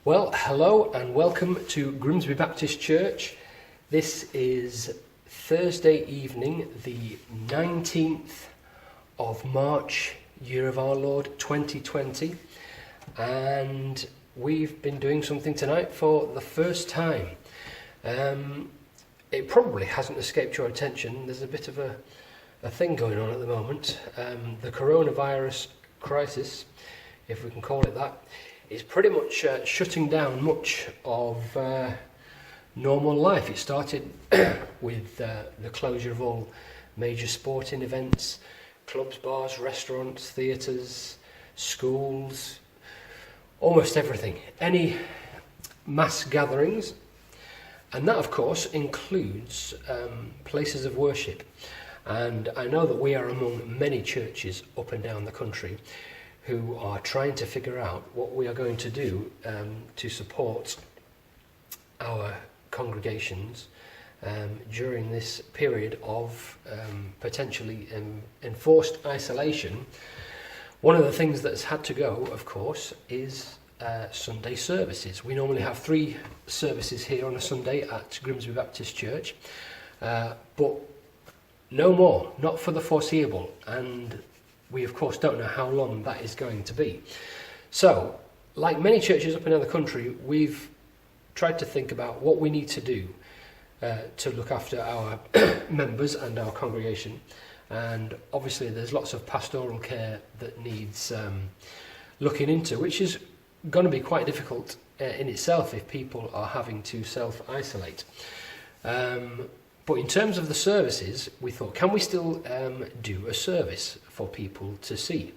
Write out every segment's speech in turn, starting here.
Well, hello and welcome to Grimsby Baptist Church. This is Thursday evening, the 19th of March, year of our Lord 2020, and we've been doing something tonight for the first time. It probably hasn't escaped your attention. There's a bit of a thing going on at the moment. The coronavirus crisis, if we can call it that, is pretty much shutting down much of normal life. It started with the closure of all major sporting events, clubs, bars, restaurants, theatres, schools, almost everything. Any mass gatherings, and that of course includes places of worship. And I know that we are among many churches up and down the country who are trying to figure out what we are going to do to support our congregations during this period of potentially enforced isolation. One of the things that's had to go, of course, is Sunday services. We normally have 3 services here on a Sunday at Grimsby Baptist Church, but no more, not for the foreseeable, and we of course don't know how long that is going to be. So, like many churches up and down the country, we've tried to think about what we need to do to look after our members and our congregation. And obviously there's lots of pastoral care that needs looking into, which is going to be quite difficult in itself if people are having to self-isolate. But in terms of the services, we thought, can we still do a service for people to see?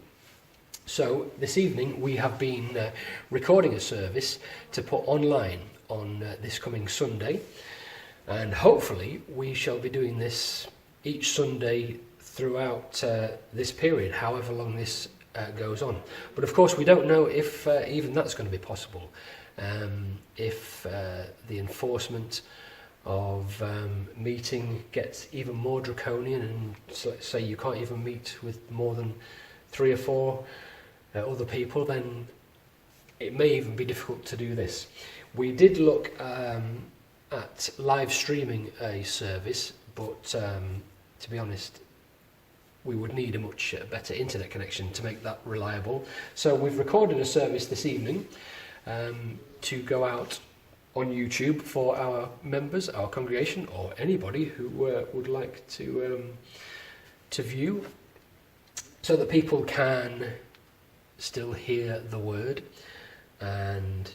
So this evening we have been recording a service to put online on this coming Sunday, and hopefully we shall be doing this each Sunday throughout this period, however long this goes on. But of course we don't know if even that's going to be possible, if the enforcement of meeting gets even more draconian, and let's say you can't even meet with more than 3 or 4 other people, then it may even be difficult to do this. We did look at live streaming a service, but to be honest, we would need a much better internet connection to make that reliable. So we've recorded a service this evening to go out on YouTube for our members, our congregation, or anybody who would like to view, so that people can still hear the word and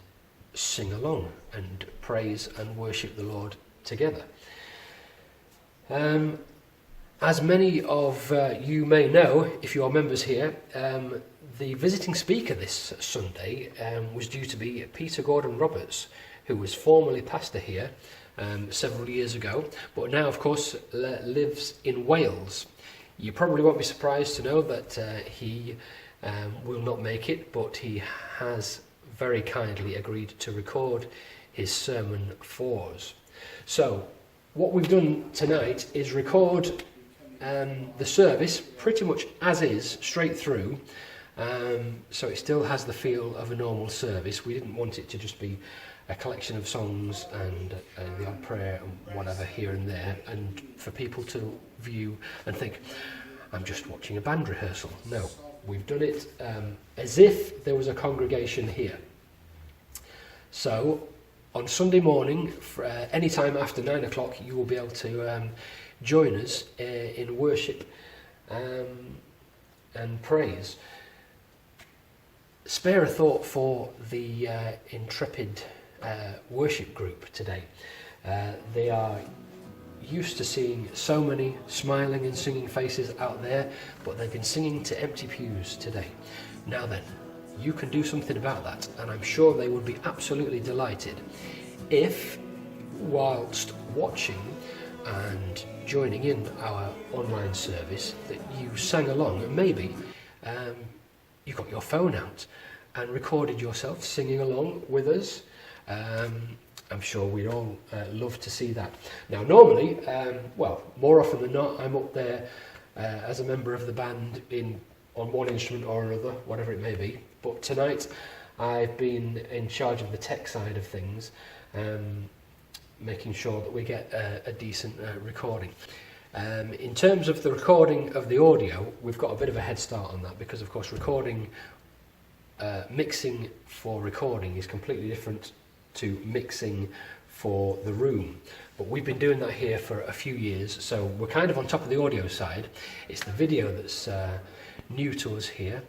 sing along and praise and worship the Lord together. As many of you may know, if you are members here, the visiting speaker this Sunday was due to be Peter Gordon Roberts, who was formerly pastor here several years ago, but now of course lives in Wales. You probably won't be surprised to know that he will not make it, but he has very kindly agreed to record his sermon for us. So what we've done tonight is record the service pretty much as is, straight through, so it still has the feel of a normal service. We didn't want it to just be a collection of songs and the odd prayer and whatever here and there, and for people to view and think, I'm just watching a band rehearsal. No, we've done it as if there was a congregation here. So on Sunday morning, any time after 9 o'clock, you will be able to join us in worship and praise. Spare a thought for the intrepid worship group today. They are used to seeing so many smiling and singing faces out there, but they've been singing to empty pews today. Now then, you can do something about that, and I'm sure they would be absolutely delighted if, whilst watching and joining in our online service, that you sang along, and maybe you got your phone out and recorded yourself singing along with us. I'm sure we'd all love to see that. Now normally, more often than not, I'm up there as a member of the band on one instrument or another, whatever it may be. But tonight I've been in charge of the tech side of things, making sure that we get a decent recording. In terms of the recording of the audio, we've got a bit of a head start on that because, of course, mixing for recording is completely different to mixing for the room. But we've been doing that here for a few years, so we're kind of on top of the audio side. It's the video that's new to us here,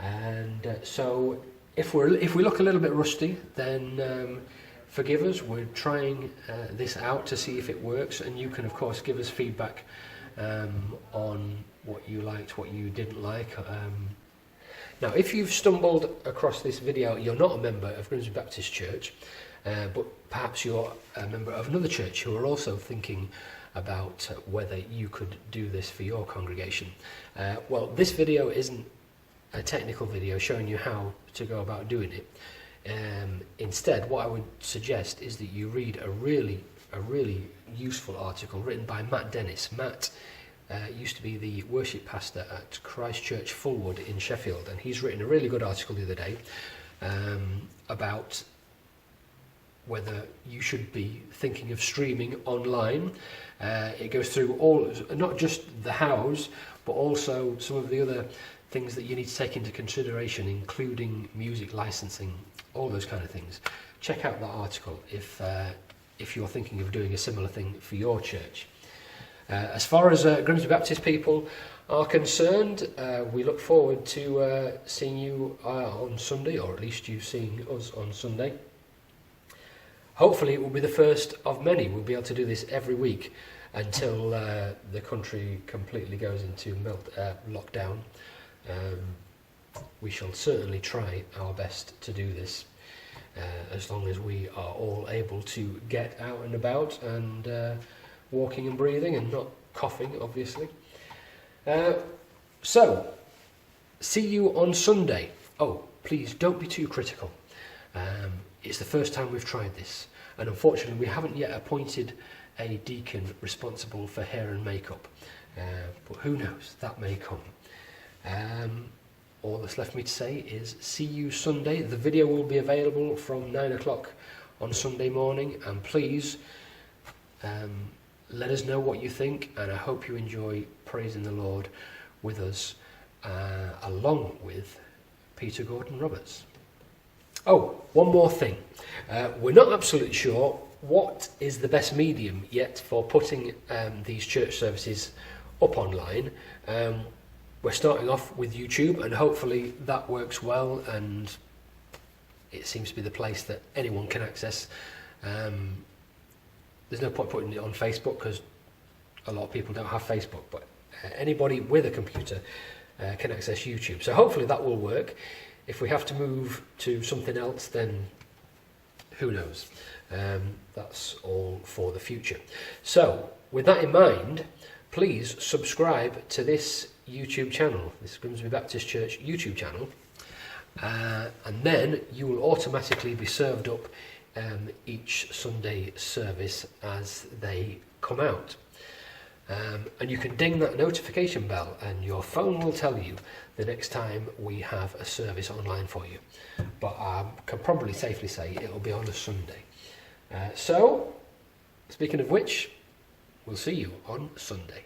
and so if we look a little bit rusty, then forgive us. We're trying this out to see if it works, and you can of course give us feedback on what you liked, what you didn't like. Now, if you've stumbled across this video, you're not a member of Grimsby Baptist Church, but perhaps you're a member of another church who are also thinking about whether you could do this for your congregation. Well, this video isn't a technical video showing you how to go about doing it. Instead, what I would suggest is that you read a really useful article written by Matt Dennis. Matt used to be the worship pastor at Christ Church Fulwood in Sheffield, and he's written a really good article the other day about whether you should be thinking of streaming online. It goes through all, not just the hows, but also some of the other things that you need to take into consideration, including music licensing, all those kind of things. Check out that article if you're thinking of doing a similar thing for your church. As far as Grimsby Baptist people are concerned, we look forward to seeing you on Sunday, or at least you seeing us on Sunday. Hopefully it will be the first of many. We'll be able to do this every week until the country completely goes into lockdown. We shall certainly try our best to do this as long as we are all able to get out and about and walking and breathing and not coughing, obviously. So, see you on Sunday. Oh, please don't be too critical. It's the first time we've tried this, and unfortunately we haven't yet appointed a deacon responsible for hair and makeup. But who knows, that may come. All that's left me to say is see you Sunday. The video will be available from 9 o'clock on Sunday morning, and please let us know what you think, and I hope you enjoy praising the Lord with us along with Peter Gordon Roberts. Oh, one more thing. We're not absolutely sure what is the best medium yet for putting these church services up online. We're starting off with YouTube, and hopefully that works well, and it seems to be the place that anyone can access. There's no point putting it on Facebook because a lot of people don't have Facebook, but anybody with a computer can access YouTube. So hopefully that will work. If we have to move to something else, then who knows? That's all for the future. So with that in mind, please subscribe to this YouTube channel, this Grimsby Baptist Church YouTube channel, and then you will automatically be served up each Sunday service as they come out. And you can ding that notification bell, and your phone will tell you the next time we have a service online for you. But I can probably safely say it'll be on a Sunday. So, speaking of which, we'll see you on Sunday.